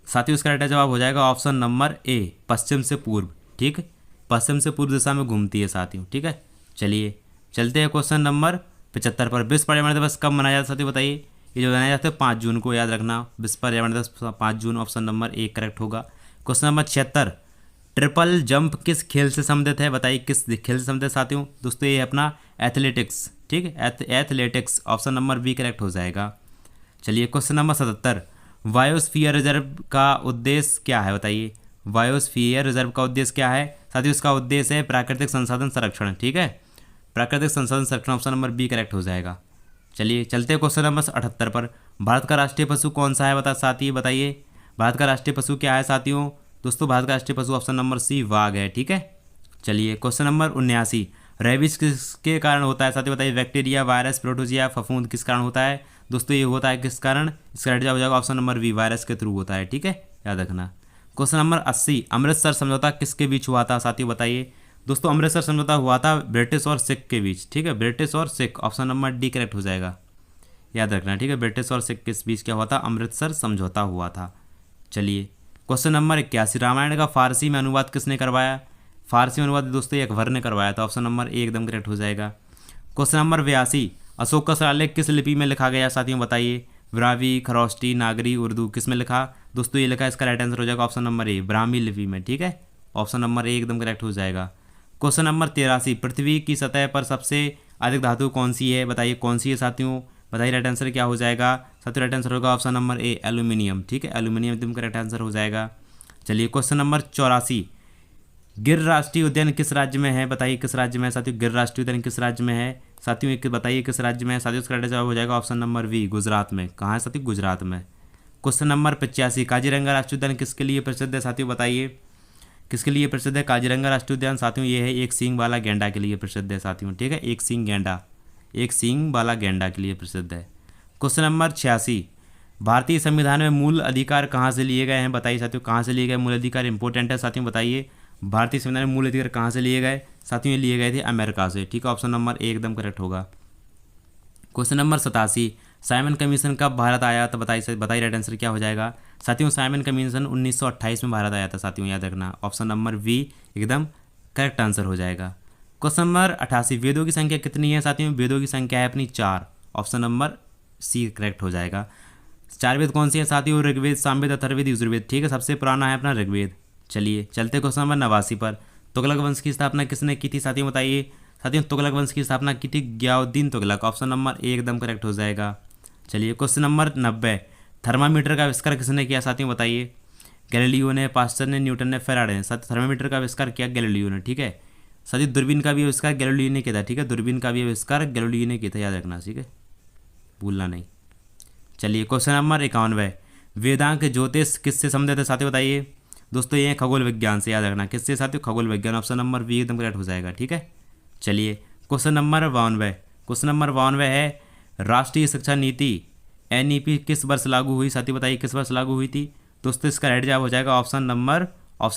साथियों। इसका राइट जवाब हो जाएगा ऑप्शन नंबर ए, पश्चिम से पूर्व, ठीक है, पश्चिम से पूर्व दिशा में घूमती है साथियों, ठीक है। चलिए चलते हैं क्वेश्चन नंबर 75 पर, विश्व पर्यावरण दिवस कब मनाया जाता है साथियों, बताइए। ये जो मनाया जाता है 5 जून को, याद रखना, विश्व पर्यावरण दिवस 5 जून, ऑप्शन नंबर ए करेक्ट होगा। क्वेश्चन नंबर 76, ट्रिपल जंप किस खेल से संबंधित है, बताइए किस खेल से संबंधित साथियों। दोस्तों ये अपना एथलेटिक्स, ठीक है, athletics, option number B correct हो जाएगा। चलिए क्वेश्चन नंबर 77, बायोस्फीयर रिजर्व का उद्देश्य क्या है, बताइए बायोस्फीयर रिजर्व का उद्देश्य क्या है साथियों। इसका उद्देश्य है प्राकृतिक संसाधन संरक्षण, ठीक है, प्राकृतिक संसाधन संरक्षण, ऑप्शन नंबर बी करेक्ट हो जाएगा। चलिए चलते हैं क्वेश्चन नंबर 78 पर, भारत का राष्ट्रीय पशु कौन सा है साथी, बताइए भारत का राष्ट्रीय पशु क्या है साथियों। दोस्तों भारत का राष्ट्रीय पशु ऑप्शन नंबर सी, वाघ है, ठीक है। चलिए क्वेश्चन नंबर 79, रेबीज किसके कारण होता है साथियों, बताइए बैक्टीरिया, वायरस, प्रोटोजिया, फफूंद किस कारण होता है। दोस्तों ये होता है किस कारण, इसका राइट जवाब हो जाएगा ऑप्शन नंबर बी, वायरस के थ्रू होता है, ठीक है, याद रखना। क्वेश्चन नंबर 80, अमृतसर समझौता किसके बीच हुआ था साथियों, बताइए। दोस्तों अमृतसर समझौता हुआ था ब्रिटिश और सिख के बीच, ठीक है, ब्रिटिश और Sikh, option number D correct हो जाएगा, याद रखना, ठीक है, ब्रिटिश और सिख के बीच क्या हुआ था, अमृतसर समझौता हुआ था। चलिए क्वेश्चन नंबर 81, रामायण का फारसी में अनुवाद किसने करवाया, फारसी में अनुवाद दोस्तों अकबर ने करवाया था, ऑप्शन नंबर ए एकदम करेक्ट हो जाएगा। क्वेश्चन नंबर 82, अशोक का शिलालेख किस लिपि में लिखा गया साथियों, बताइए। ब्रावी, खरोष्टी, नागरी, उर्दू, किस में लिखा? दोस्तों ये लिखा है, इसका राइट आंसर हो जाएगा ऑप्शन नंबर ए, ब्राह्मी लिपि में। ठीक है, ऑप्शन नंबर ए एकदम करेक्ट हो जाएगा। क्वेश्चन नंबर 83, पृथ्वी की सतह पर सबसे अधिक धातु कौन सी है? बताइए कौन सी है साथियों, बताइए राइट आंसर क्या हो जाएगा साथियों? राइट आंसर होगा ऑप्शन नंबर ए, एल्यूमिनियम। ठीक है, एल्यूमिनियम एकदम करेक्ट आंसर हो जाएगा। चलिए क्वेश्चन नंबर 84, गिर राष्ट्रीय उद्यान किस राज्य में है? बताइए किस राज्य में है साथियों? गिर राष्ट्रीय उद्यान किस राज्य में है साथियों? एक बताइए किस राज्य में है साथियों? इसका राइट जवाब हो जाएगा ऑप्शन नंबर बी, गुजरात में। कहाँ है साथियों? गुजरात में। क्वेश्चन नंबर 85, काजीरंगा राष्ट्रीय उद्यान किसके लिए प्रसिद्ध है साथियों? बताइए किसके लिए प्रसिद्ध है काजीरंगा राष्ट्रीय उद्यान साथियों? ये है एक सींग वाला गेंडा के लिए प्रसिद्ध है साथियों। ठीक है, एक सींग गेंडा, एक सींग वाला गेंडा के लिए प्रसिद्ध है। क्वेश्चन नंबर 86, भारतीय संविधान में मूल अधिकार कहाँ से लिए गए हैं? बताइए साथियों कहाँ से लिए गए मूल अधिकार? इंपॉर्टेंट है साथियों, बताइए भारतीय संविधान में मूल अधिकार कहाँ से लिए गए साथियों? ये लिए गए थे अमेरिका से। ठीक है, ऑप्शन नंबर ए एकदम करेक्ट होगा। क्वेश्चन नंबर 87, साइमन कमीशन कब भारत आया था? बताइए राइट आंसर क्या हो जाएगा साथियों? साइमन कमीशन 1928 में भारत आया था साथियों, याद रखना। ऑप्शन नंबर बी एकदम करेक्ट आंसर हो जाएगा। क्वेश्चन नंबर 88, वेदों की संख्या कितनी है साथियों? वेदों की संख्या है अपनी 4। ऑप्शन नंबर सी करेक्ट हो जाएगा। 4 वेद कौन सी है साथियों? ऋग्वेद, सामवेद, अथर्ववेद, यजुर्वेद। ठीक है, सबसे पुराना है अपना ऋग्वेद। चलिए चलते क्वेश्चन नंबर 89 पर, तुगलक वंश की स्थापना किसने की थी साथियों? बताइए साथियों तुगलक वंश की स्थापना की थी गियाउद्दीन तुगलक। ऑप्शन नंबर ए एकदम करेक्ट हो जाएगा। चलिए क्वेश्चन नंबर 90, थर्मामीटर का आविष्कार किसने किया साथियों? बताइए गैलीलियो ने, पास्टर ने, न्यूटन ने, फेराडे ने। साथियों थर्मामीटर का आविष्कार किया गैलीलियो ने। ठीक है साथियों, दूरबीन का भी आविष्कार गैलीलियो ने किया था। ठीक है, दूरबीन का भी आविष्कार गैलीलियो ने किया था, याद रखना। ठीक है, भूलना नहीं। चलिए क्वेश्चन नंबर 91, वेदांत ज्योतिष किससे संबंधित है साथियों? बताइए दोस्तों ये खगोल विज्ञान से, याद रखना। किससे साथियों? खगोल विज्ञान। ऑप्शन नंबर बी एकदम करेक्ट हो जाएगा। ठीक है, चलिए क्वेश्चन नंबर 92, क्वेश्चन नंबर 92 है, राष्ट्रीय शिक्षा नीति एनईपी किस वर्ष लागू हुई साथियों? बताइए किस वर्ष लागू हुई थी? दोस्तों इसका राइट जवाब हो जाएगा ऑप्शन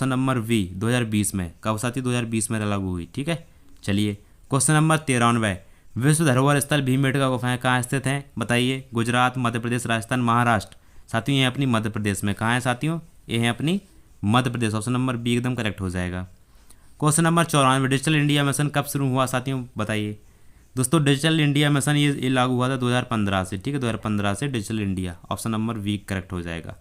नंबर वी, 2020 में। कब साथियों? 2020 में लागू हुई। ठीक है, चलिए क्वेश्चन नंबर 93, विश्व धरोहर स्थल भीमबेटका गुफाएं कहाँ स्थित हैं? बताइए गुजरात, मध्य प्रदेश, राजस्थान, महाराष्ट्र। साथियों ये अपनी मध्य प्रदेश में। कहाँ है साथियों? ये है अपनी Madhya Pradesh. Option number B एकदम करेक्ट हो जाएगा। Question number 94, digital India mission कब शुरू हुआ साथियों? बताइए दोस्तों डिजिटल इंडिया मिशन ये लागू हुआ था 2015 से। ठीक है, 2015 से digital India. Option number B correct हो जाएगा।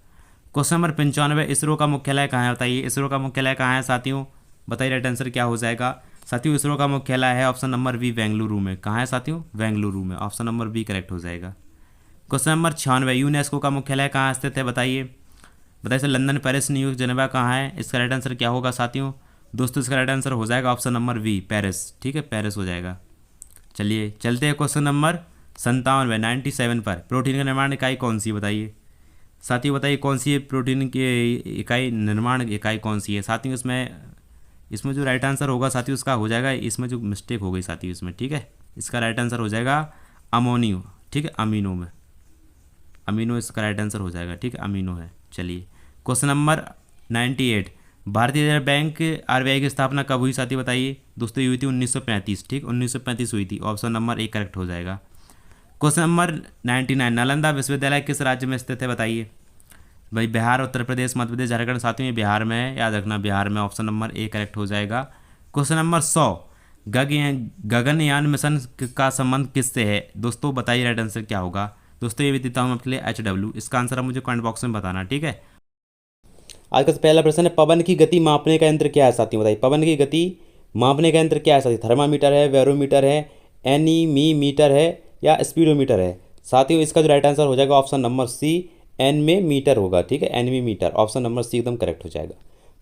क्वेश्चन नंबर 95, इसरो का मुख्यालय कहाँ है? बताइए इसरो का मुख्यालय कहाँ है साथियों? बताइए राइट आंसर क्या हो जाएगा साथियों? इसरो का मुख्यालय है ऑप्शन नंबर बी, बेंगलुरु में। कहाँ है साथियों? बेंगलुरु में। ऑप्शन नंबर बी करेक्ट हो जाएगा। क्वेश्चन नंबर 96, यूनेस्को का मुख्यालय कहाँ स्थित है? बताइए sir London, Paris, New York, Geneva कहाँ है? इसका राइट आंसर क्या होगा साथियों? दोस्तों इसका राइट आंसर हो जाएगा ऑप्शन नंबर बी, पेरिस। ठीक है, पेरिस हो जाएगा। चलिए चलते हैं क्वेश्चन नंबर 97 97 पर, प्रोटीन का निर्माण इकाई कौन सी? बताइए साथियों, बताइए कौन सी है प्रोटीन की इकाई, निर्माण इकाई कौन सी है साथियों? इसमें जो राइट आंसर होगा साथियों उसका हो जाएगा, इसमें जो मिस्टेक हो गई साथियों इसमें। ठीक है, इसका राइट आंसर हो जाएगा अमोनियो। ठीक है, अमीनो में, अमीनो इसका राइट आंसर हो जाएगा। ठीक है, अमीनो है। चलिए क्वेश्चन नंबर 98, भारतीय रिजर्व बैंक आरबीआई की स्थापना कब हुई साथी? बताइए दोस्तों, ये हुई थी 1935। ठीक, 1935 हुई थी। ऑप्शन नंबर ए करेक्ट हो जाएगा। क्वेश्चन नंबर 99, नालंदा विश्वविद्यालय किस राज्य में स्थित है? बताइए भाई, बिहार, उत्तर प्रदेश, मध्य प्रदेश, झारखंड। साथियों ये बिहार में है, याद रखना बिहार में। ऑप्शन नंबर ए करेक्ट हो जाएगा। क्वेश्चन नंबर 100, गगनयान मिशन का संबंध किससे है? दोस्तों बताइए राइट आंसर क्या होगा? दोस्तों ये भी देता हूँ आपके लिए HW। इसका आंसर आप मुझे कमेंट बॉक्स में बताना। ठीक है, आज का पहला प्रश्न है, पवन की गति मापने का यंत्र क्या है साथियों? बताइए पवन की गति मापने का यंत्र क्या है साथियों? थर्मामीटर है, बैरोमीटर है, एनीमीमीटर है या स्पीडोमीटर है? साथियों इसका जो राइट आंसर हो जाएगा ऑप्शन नंबर सी, एन में मीटर होगा। ठीक है, एनीमीमीटर। ऑप्शन नंबर सी एकदम करेक्ट हो जाएगा।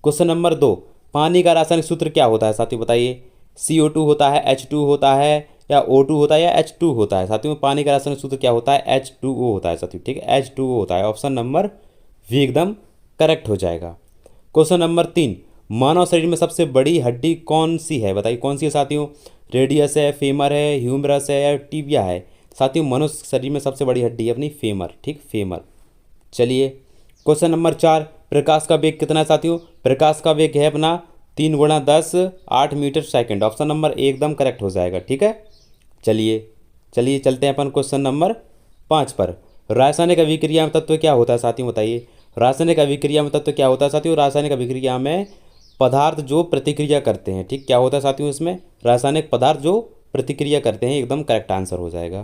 क्वेश्चन नंबर 2, पानी का रासायनिक सूत्र क्या होता है साथियों? बताइए CO2 होता है, H2 होता है या O2 होता है या H2 होता है? साथियों पानी का रासायनिक सूत्र क्या होता है? H2O होता है साथियों। ठीक है, H2O होता है। ऑप्शन नंबर वी एकदम करेक्ट हो जाएगा। क्वेश्चन नंबर 3, मानव शरीर में सबसे बड़ी हड्डी कौन सी है? बताइए कौन सी है साथियों? रेडियस है, फेमर है, ह्यूमरस है या टिबिया है? साथियों मनुष्य शरीर में सबसे बड़ी हड्डी है अपनी फेमर। ठीक, फेमर। चलिए क्वेश्चन नंबर 4, प्रकाश का वेग कितना है साथियों? प्रकाश का वेग है अपना 3 × 10 8 metre second. Option number A एकदम करेक्ट हो जाएगा। ठीक है, चलिए चलते हैं अपन क्वेश्चन नंबर 5 पर, रासायनिक अभिक्रिया में तत्व क्या होता है साथियों? बताइए रासायनिक अभिक्रिया में तत्व क्या होता है साथियों? रासायनिक अभिक्रिया में पदार्थ जो प्रतिक्रिया करते हैं। ठीक, क्या होता है साथियों इसमें? रासायनिक पदार्थ जो प्रतिक्रिया करते हैं, एकदम करेक्ट आंसर हो जाएगा।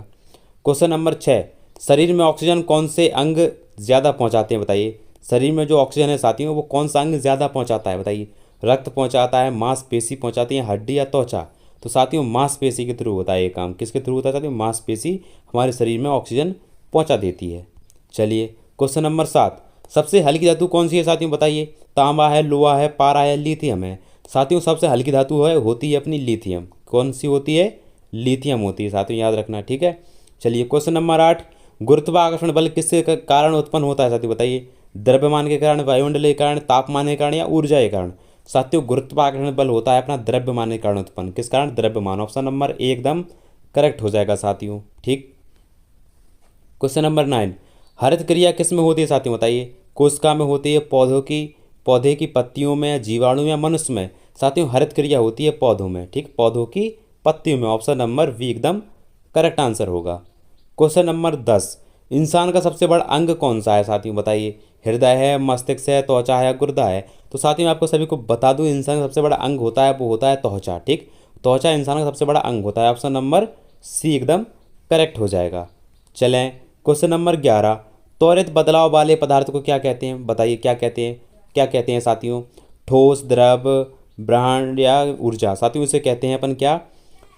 क्वेश्चन नंबर 6, शरीर में ऑक्सीजन कौन से अंग ज़्यादा पहुंचाते हैं बताइए। शरीर में जो ऑक्सीजन है साथियों वो कौन सा अंग ज़्यादा पहुंचाता है बताइए। रक्त पहुंचाता है, मांसपेशी पहुंचाती है, हड्डी या त्वचा। तो साथियों मांसपेशी के थ्रू होता है ये काम। किसके थ्रू होता है साथियों? मांसपेशी हमारे शरीर में ऑक्सीजन पहुंचा देती है। चलिए क्वेश्चन नंबर 7, सबसे हल्की धातु कौन सी है साथियों बताइए। तांबा है, लोहा है, पारा है, लिथियम है। साथियों सबसे हल्की धातु है होती है अपनी लिथियम। कौन सी होती है? लिथियम होती है साथियों, याद रखना, ठीक है। चलिए क्वेश्चन नंबर 8, गुरुत्वाकर्षण बल किसके कारण उत्पन्न होता है साथियों बताइए। द्रव्यमान के कारण, वायुमंडलीय के कारण, तापमान के कारण या ऊर्जा के कारण। साथियों गुरुत्वाकर्षण बल होता है अपना द्रव्यमान के कारण उत्पन्न। किस कारण? द्रव्यमान। ऑप्शन नंबर ए एकदम करेक्ट हो जाएगा साथियों, ठीक। क्वेश्चन नंबर 9, हरित क्रिया किस में होती है साथियों बताइए। कोशिका में होती है, पौधे की पत्तियों में, जीवाणु में या मनुष्य में। साथियों हरित क्रिया होती है पौधों में, ठीक, पौधों की पत्तियों में। ऑप्शन नंबर बी एकदम करेक्ट आंसर होगा। क्वेश्चन नंबर 10, इंसान का सबसे बड़ा अंग कौन सा है साथियों बताइए। हृदय है, मस्तिष्क है, त्वचा है या गुर्दा है। तो साथियों आपको सभी को बता दूं इंसान का सबसे बड़ा अंग होता है वो होता है त्वचा, ठीक। त्वचा इंसान का सबसे बड़ा अंग होता है। ऑप्शन नंबर सी एकदम करेक्ट हो जाएगा। चलें क्वेश्चन नंबर 11, त्वरित बदलाव वाले पदार्थ को क्या कहते हैं बताइए। क्या कहते हैं साथियों। ठोस, द्रव, ब्रह्मांड या ऊर्जा। साथियों इसे कहते हैं अपन क्या?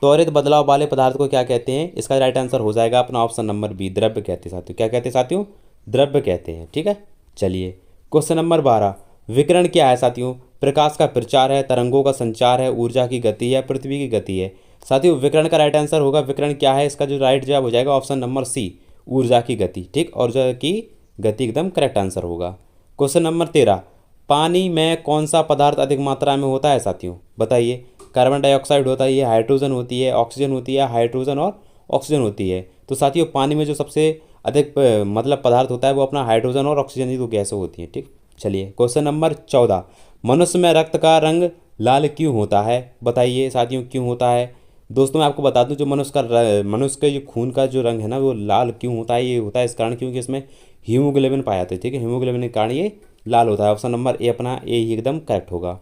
त्वरित बदलाव वाले पदार्थ को क्या कहते हैं? इसका राइट आंसर हो जाएगा अपना ऑप्शन नंबर बी, द्रव्य कहते हैं साथियों। क्या कहते हैं साथियों? द्रव्य कहते हैं, ठीक है। चलिए क्वेश्चन नंबर 12, विकिरण क्या है साथियों। प्रकाश का प्रचार है, तरंगों का संचार है, ऊर्जा की गति है, पृथ्वी की गति है। साथियों विकिरण का राइट आंसर होगा, विकिरण क्या है इसका जो राइट जवाब हो जाएगा ऑप्शन नंबर सी, ऊर्जा की गति, ठीक। ऊर्जा की गति एकदम करेक्ट आंसर होगा। क्वेश्चन नंबर 13, पानी में कौन सा पदार्थ अधिक मात्रा में होता है साथियों बताइए। कार्बन डाइऑक्साइड होता है, हाइड्रोजन होती है, ऑक्सीजन होती है, हाइड्रोजन और ऑक्सीजन होती है। तो साथियों पानी में जो सबसे अधिक मतलब पदार्थ होता है वो अपना हाइड्रोजन और ऑक्सीजन ही तो गैसें होती हैं, ठीक। चलिए क्वेश्चन नंबर 14, मनुष्य में रक्त का रंग लाल क्यों होता है बताइए साथियों, क्यों होता है। दोस्तों मैं आपको बता दूं जो मनुष्य के जो खून का जो रंग है ना वो लाल क्यों होता है। ये होता है इस कारण क्योंकि इसमें हीमोग्लोबिन पाया जाता है, ठीक है। हीमोग्लोबिन के कारण ये लाल होता है। ऑप्शन नंबर ए अपना ए ही एकदम करेक्ट होगा।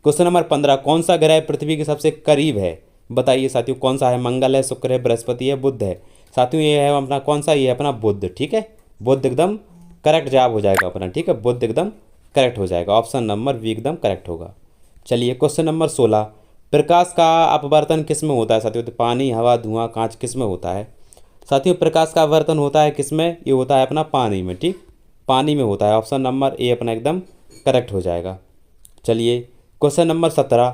क्वेश्चन नंबर 15, कौन सा ग्रह पृथ्वी के सबसे करीब है बताइए साथियों। कौन सा है? मंगल है, शुक्र है, बृहस्पति है, बुध है। साथियों ये है अपना कौन सा? ये है अपना बुध, ठीक है। बुध एकदम करेक्ट जवाब हो जाएगा अपना, ठीक है। बुध एकदम करेक्ट हो जाएगा। ऑप्शन नंबर बी एकदम करेक्ट होगा। चलिए क्वेश्चन नंबर 16, प्रकाश का अपवर्तन किस में होता है साथियों। तो पानी, हवा, धुआं, कांच किस में होता है साथियों। प्रकाश का अपवर्तन होता है किस में? ये होता है अपना पानी में, ठीक। पानी में होता है। ऑप्शन नंबर ए अपना एकदम करेक्ट हो जाएगा। चलिए क्वेश्चन नंबर 17,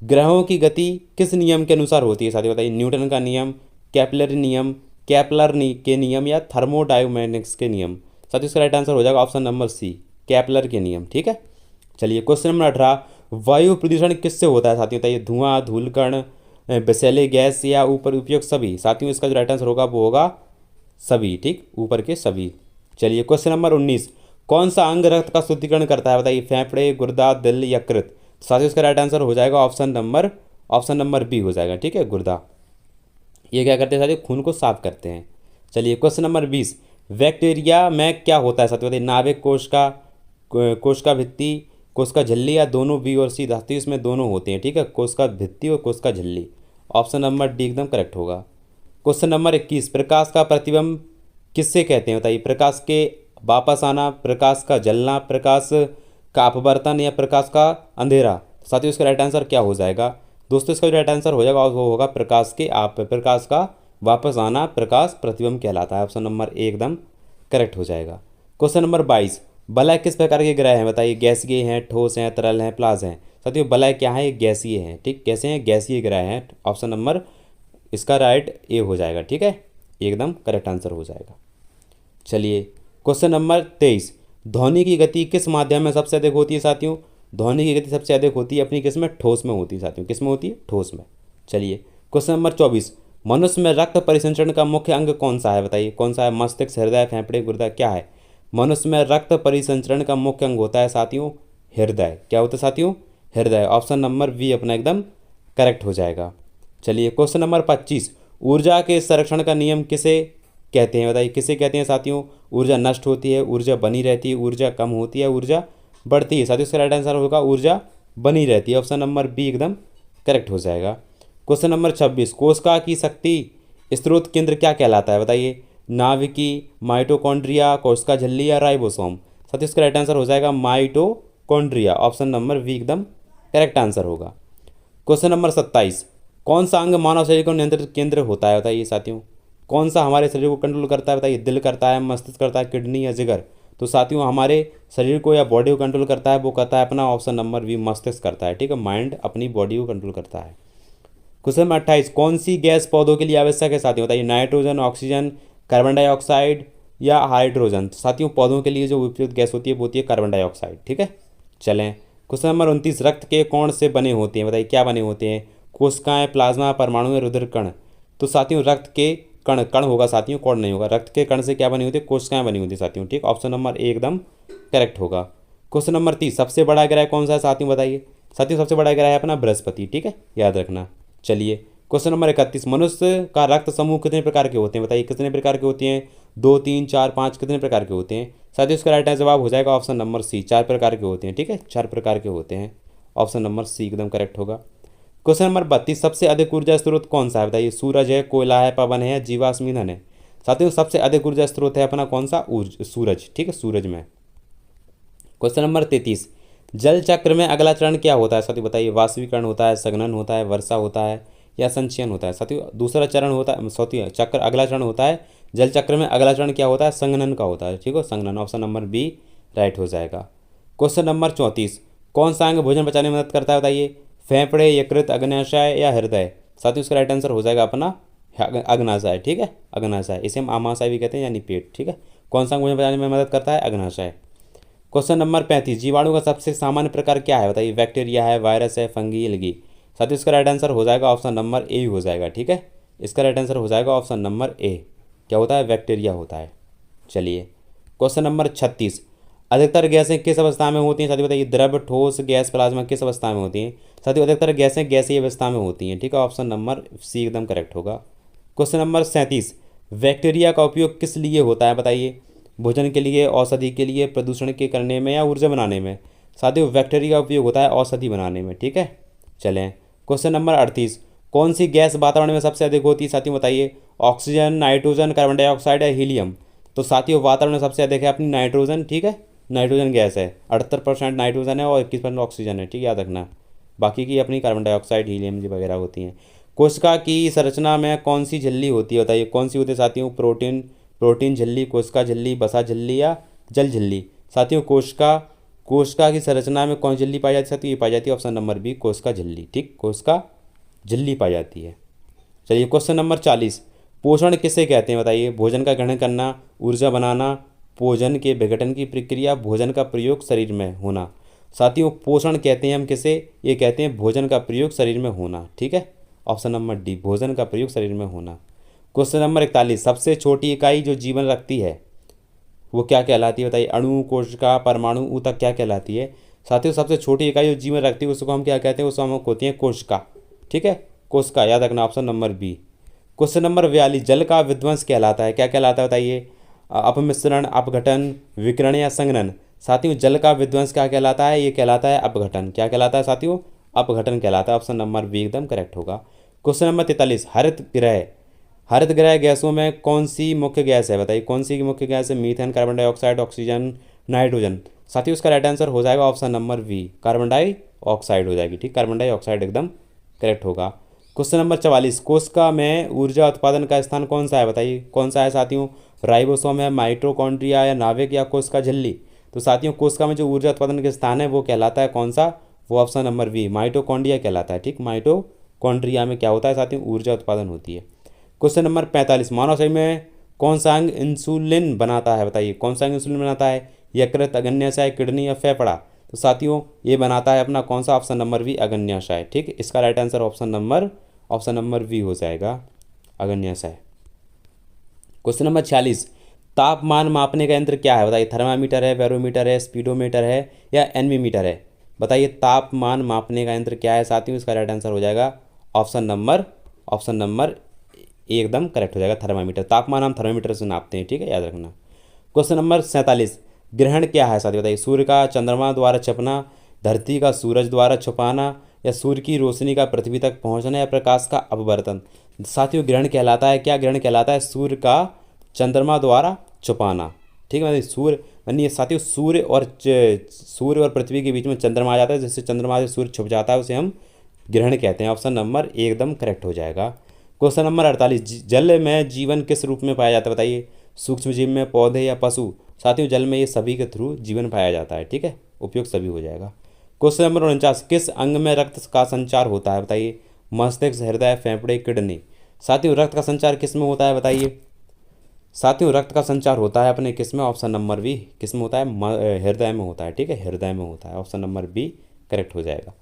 ग्रहों की गति किस नियम के अनुसार होती है साथियों बताइए। न्यूटन का नियम, केपलर नियम, के नियम या थर्मोडायनामिक्स के नियम। साथियों इसका राइट आंसर हो जाएगा ऑप्शन नंबर सी, केपलर के नियम, ठीक है। चलिए क्वेश्चन नंबर 18, वायु प्रदूषण किससे होता है साथियों बताइए। धुआं, धूलकण, विषैले गैस या ऊपर उपयुक्त सभी। साथियों इसका जो राइट आंसर होगा वो होगा सभी, ठीक, ऊपर के सभी। चलिए क्वेश्चन नंबर 19, कौन सा अंग रक्त का शुद्धिकरण करता है बताइए। फेफड़े, गुर्दा, दिल, यकृत। साथियों इसका राइट आंसर हो जाएगा ऑप्शन नंबर बी हो जाएगा, ठीक है, गुर्दा। ये क्या करते हैं साथियों? खून को साफ करते हैं। चलिए क्वेश्चन नंबर 20, बैक्टीरिया में क्या होता है साथियों बताइए। नाभिक, कोशिका भित्ति, कोशिका झिल्ली या दोनों। बी और सी धातु इसमें दोनों होते हैं, ठीक है, कोशिका भित्ति और कोशिका झिल्ली। ऑप्शन नंबर डी एकदम करेक्ट होगा। क्वेश्चन नंबर 21, प्रकाश का प्रतिबिंब किससे कहते हैं बताइए। प्रकाश के वापस आना, प्रकाश का जलना, प्रकाश का अपवर्तन या प्रकाश का अंधेरा। साथियों इसका राइट आंसर क्या हो जाएगा दोस्तों। इसका राइट आंसर हो जाएगा वो होगा प्रकाश का वापस आना, प्रकाश प्रतिबिंब कहलाता है। ऑप्शन नंबर ए एकदम करेक्ट हो जाएगा। क्वेश्चन नंबर 22, बलय किस प्रकार के ग्रह हैं बताइए। गैसीय हैं, ठोस हैं, तरल हैं, प्लाज हैं। साथियों बलय क्या है? गैसीय हैं, ठीक। कैसे हैं? गैसीय ग्रह हैं। ऑप्शन नंबर इसका राइट ए हो जाएगा, ठीक है, एकदम करेक्ट आंसर हो जाएगा। चलिए क्वेश्चन नंबर 23, ध्वनि की गति किस माध्यम में सबसे अधिक होती है साथियों। ध्वनि की गति सबसे अधिक होती है अपनी किस में? ठोस में होती है साथियों। किस में होती है? ठोस में। चलिए क्वेश्चन नंबर 24, मनुष्य में रक्त परिसंचरण का मुख्य अंग कौन सा है बताइए। कौन सा है? मस्तिष्क, हृदय, फेफड़े, गुर्दा, क्या है? मनुष्य में रक्त परिसंचरण का मुख्य अंग होता है साथियों हृदय। क्या होता है साथियों? हृदय। ऑप्शन नंबर बी अपना एकदम करेक्ट हो जाएगा। चलिए क्वेश्चन नंबर 25, ऊर्जा के संरक्षण का नियम किसे कहते हैं बताइए। किसे कहते हैं साथियों? ऊर्जा नष्ट होती है, ऊर्जा बनी रहती है, ऊर्जा कम होती है, ऊर्जा बढ़ती है। साथियों इसका राइट आंसर होगा ऊर्जा बनी रहती है। ऑप्शन नंबर बी एकदम करेक्ट हो जाएगा। क्वेश्चन नंबर 26, कोशिका की शक्ति स्रोत केंद्र क्या कहलाता है बताइए। नाभिकी, माइटोकॉन्ड्रिया, कोशिका झिल्ली या राइबोसोम। साथियों इसका राइट आंसर हो जाएगा माइटोकॉन्ड्रिया। ऑप्शन नंबर बी एकदम करेक्ट आंसर होगा। क्वेश्चन नंबर 27, कौन सा अंग मानव शरीर को नियंत्रित केंद्र होता है बताइए साथियों। कौन सा हमारे शरीर को कंट्रोल करता है बताइए। दिल करता है, मस्तिष्क करता है, किडनी या जिगर। तो साथियों हमारे शरीर को या बॉडी को कंट्रोल करता है वो करता है अपना ऑप्शन नंबर बी मस्तिष्क करता है। ठीक है, माइंड अपनी बॉडी को कंट्रोल करता है। क्वेश्चन नंबर 28, कौन सी गैस पौधों के लिए आवश्यक है साथियों बताइए। नाइट्रोजन, ऑक्सीजन, कार्बन डाइऑक्साइड या हाइड्रोजन। तो साथियों पौधों के लिए जो उपयुक्त गैस होती है वो होती है कार्बन डाइऑक्साइड। ठीक है, चलें। क्वेश्चन नंबर 29, रक्त के कौन से बने होते हैं बताइए। क्या बने होते हैं। कोशिकाएं, प्लाज्मा, परमाणु या रुधिर कण। तो साथियों रक्त के कण, कण होगा साथियों, कौन नहीं होगा। रक्त के कण से क्या बनी होती है, कोशिकाएं बनी होती है साथियों। ठीक, ऑप्शन नंबर ए एकदम करेक्ट होगा। क्वेश्चन नंबर 30, सबसे बड़ा ग्रह कौन सा है साथियों बताइए। साथियों सबसे बड़ा ग्रह है अपना बृहस्पति। ठीक है, याद रखना। चलिए क्वेश्चन नंबर 31, मनुष्य का रक्त समूह कितने प्रकार के होते हैं बताइए। कितने प्रकार के होते हैं। 2, 3, 4, 5 कितने प्रकार के होते हैं। साथियों इसका राइट जवाब हो जाएगा ऑप्शन नंबर सी, 4 प्रकार के होते हैं। ठीक है, 4 प्रकार के होते हैं। ऑप्शन नंबर सी एकदम करेक्ट होगा। क्वेश्चन नंबर 32, सबसे अधिक ऊर्जा स्रोत कौन सा है बताइए। सूरज है, कोयला है, पवन है, जीवाश्म ईंधन है। साथियों सबसे अधिक ऊर्जा स्रोत है अपना कौन सा, सूरज। ठीक है, सूरज में। क्वेश्चन नंबर 33, जल चक्र में अगला चरण क्या होता है साथियों बताइए। वाष्पीकरण होता है, संघनन होता है, वर्षा होता है या संचयन होता है। साथियों दूसरा चरण होता है, साथियों चक्र अगला चरण होता है जल चक्र में अगला चरण क्या होता है, संघनन का होता है। ठीक है, संघनन। ऑप्शन नंबर बी राइट हो जाएगा। क्वेश्चन नंबर 34, कौन सा अंग भोजन पचाने में मदद करता है बताइए। फेफड़े, यकृत, अग्न्याशय या हृदय। साथियों इसका राइट आंसर हो जाएगा अपना अग्नाशय। ठीक है, अग्नाशय, इसे हम आमाशय भी कहते हैं यानी पेट। ठीक है, कौन सा अंग भोजन पचाने में मदद करता है, अग्नाशय। क्वेश्चन नंबर 35, जीवाणु का सबसे सामान्य प्रकार क्या है बताइए। बैक्टीरिया है, वायरस है, फंगी, एल्गी। साथियों इसका राइट आंसर हो जाएगा ऑप्शन नंबर ए हो जाएगा। ठीक है, इसका राइट आंसर हो जाएगा ऑप्शन नंबर ए, क्या होता है, बैक्टीरिया होता है। चलिए क्वेश्चन नंबर 36, अधिकतर गैसें किस अवस्था में होती हैं साथियों बताइए। द्रव, ठोस, गैस, प्लाज्मा किस अवस्था में होती हैं। साथियों अधिकतर गैसें गैसीय अवस्था में होती हैं। ठीक है, ऑप्शन नंबर सी एकदम करेक्ट होगा। क्वेश्चन नंबर 37, बैक्टीरिया का उपयोग किस लिए होता है बताइए। भोजन के लिए, औषधि के लिए, प्रदूषण के करने में या ऊर्जा बनाने में। साथियों बैक्टीरिया का उपयोग होता है औषधि बनाने में। ठीक है, चलें। क्वेश्चन नंबर 38, कौन सी गैस वातावरण में सबसे अधिक होती है साथियों बताइए। ऑक्सीजन, नाइट्रोजन, कार्बन डाइऑक्साइड या हीलियम। तो साथियों वातावरण में सबसे अधिक है अपनी नाइट्रोजन। ठीक है, नाइट्रोजन गैस है, 78% नाइट्रोजन है और 21% ऑक्सीजन है। ठीक है, याद रखना। बाकी की अपनी कार्बन डाइऑक्साइड, हीलियम जी वगैरह होती हैं। कोशिका की संरचना में कौन सी झिल्ली होती है बताइए। कौन सी होती है साथियों। प्रोटीन झिल्ली, कोशिका झिल्ली, वसा झिल्ली या जल झिल्ली। साथियों कोशिका की संरचना में कौन झिल्ली पाई जाती है साथियों, ये पाई जाती है ऑप्शन नंबर बी, कोशिका झिल्ली। ठीक, कोशिका झिल्ली पाई जाती है। चलिए क्वेश्चन नंबर 40, पोषण किसे कहते हैं बताइए। भोजन का ग्रहण करना, ऊर्जा बनाना, भोजन के विघटन की प्रक्रिया, भोजन का प्रयोग शरीर में होना। साथियों पोषण कहते हैं हम किसे, ये कहते हैं भोजन का प्रयोग शरीर में होना। ठीक है, ऑप्शन नंबर डी, भोजन का प्रयोग शरीर में होना। क्वेश्चन नंबर 41, सबसे छोटी इकाई जो जीवन रखती है वो क्या कहलाती है बताइए। अणु, कोशिका, परमाणु, ऊतक क्या कहलाती है। साथियों सबसे छोटी इकाई जो जीवन रखती है उसको हम क्या कहते हैं, उसको हम होती है कोशिका। ठीक है, कोशिका, याद रखना option number B. Question number 42, जल का विध्वंस कहलाता है, क्या कहलाता है बताइए। अपमिश्रण, अपघटन, विकिरण या संघनन। साथियों जल का विध्वंस क्या कहलाता है, ये कहलाता है अपघटन। क्या कहलाता है साथियों, अपघटन कहलाता है। ऑप्शन नंबर बी एकदम करेक्ट होगा। क्वेश्चन नंबर 43, हरित गृह गैसों में कौन सी मुख्य गैस है बताइए। कौन सी मुख्य गैस है। Methane, carbon dioxide, oxygen, nitrogen. साथियों उसका राइट आंसर हो जाएगा option number B, carbon dioxide हो जाएगी। ठीक, कार्बन डाइऑक्साइड एकदम करेक्ट होगा। क्वेश्चन नंबर 44, कोशिका में ऊर्जा उत्पादन का स्थान कौन सा है बताइए। कौन सा है साथियों। राइबोसोम है, माइटोकॉन्ड्रिया या नाभिक या कोशिका झिल्ली। तो साथियों कोशिका में जो ऊर्जा उत्पादन के स्थान है वो कहलाता है कौन सा, वो ऑप्शन नंबर बी, माइटोकॉन्ड्रिया कहलाता है। ठीक, माइटोकॉन्ड्रिया में क्या होता है साथियों, ऊर्जा उत्पादन होती है। क्वेश्चन नंबर 45, मानव शरीर में कौन सा अंग इंसुलिन बनाता है बताइए। कौन सा अंग इंसुलिन बनाता है। यकृत, अग्न्याशय, किडनी या फेफड़ा। तो साथियों ये बनाता है अपना कौन सा, ऑप्शन नंबर बी, अग्न्याशय। ठीक, इसका right answer option number B हो जाएगा, अग्न्याशय। क्वेश्चन नंबर 46, तापमान मापने का यंत्र क्या है बताइए। थर्मामीटर है, बैरोमीटर है, स्पीडोमीटर है या एनवीमीटर है। बताइए तापमान मापने का यंत्र क्या है साथियों। इसका राइट आंसर हो जाएगा ऑप्शन नंबर ए एकदम करेक्ट हो जाएगा, थर्मामीटर। तापमान हम थर्मामीटर से नापते हैं। ठीक है, याद रखना। क्वेश्चन नंबर 47, ग्रहण क्या है साथियों बताइए। सूर्य का चंद्रमा द्वारा छपना, धरती का सूरज द्वारा छुपाना या सूर्य की रोशनी का पृथ्वी तक पहुंचना या प्रकाश का अपवर्तन। साथियों ग्रहण कहलाता है क्या, ग्रहण कहलाता है सूर्य का चंद्रमा द्वारा छुपाना। ठीक है, सूर्य यानी साथियों सूर्य और पृथ्वी के बीच में चंद्रमा आ जाता है, जिससे चंद्रमा से सूर्य छुप जाता है, उसे हम ग्रहण कहते हैं। ऑप्शन नंबर एकदम करेक्ट हो जाएगा। क्वेश्चन नंबर 48, जल में जीवन किस रूप में पाया जाता है बताइए? सूक्ष्म जीव में, पौधे या पशु? साथियों जल में ये सभी के थ्रू जीवन पाया जाता है। ठीक है, उपयोग सभी हो जाएगा। क्वेश्चन नंबर 49, किस अंग में रक्त का संचार होता है बताइए? मस्तिष्क, हृदय, फेफड़े, किडनी? साथियों रक्त का संचार किस में होता है बताइए? साथियों रक्त का संचार होता है अपने किस में? ऑप्शन नंबर बी, किस में होता है? हृदय में होता है। ठीक है, हृदय में होता है। ऑप्शन नंबर बी करेक्ट हो जाएगा।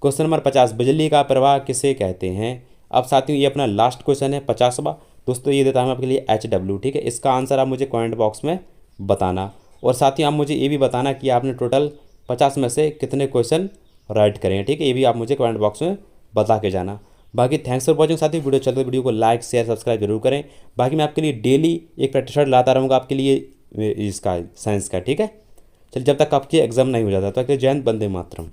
क्वेश्चन नंबर 50, बिजली का प्रवाह किसे कहते हैं? अब साथियों ये अपना लास्ट क्वेश्चन है 50वां। दोस्तों ये देता हूँ आपके लिए HW। ठीक है, इसका आंसर आप मुझे कमेंट बॉक्स में बताना। और साथियों आप मुझे ये भी बताना कि आपने टोटल 50 में से कितने क्वेश्चन राइट करें। ठीक है, ये भी आप मुझे कमेंट बॉक्स में बता के जाना। बाकी थैंक्स फॉर वॉचिंग साथियों। वीडियो चलते वीडियो को लाइक शेयर सब्सक्राइब जरूर करें। बाकी मैं आपके लिए डेली एक प्रैक्टिस सेट लाता रहूँगा आपके लिए इसका साइंस का। ठीक है, चलिए जब तक आपकी एग्जाम नहीं हो जाता तब तक जय हिंद, वंदे मातरम।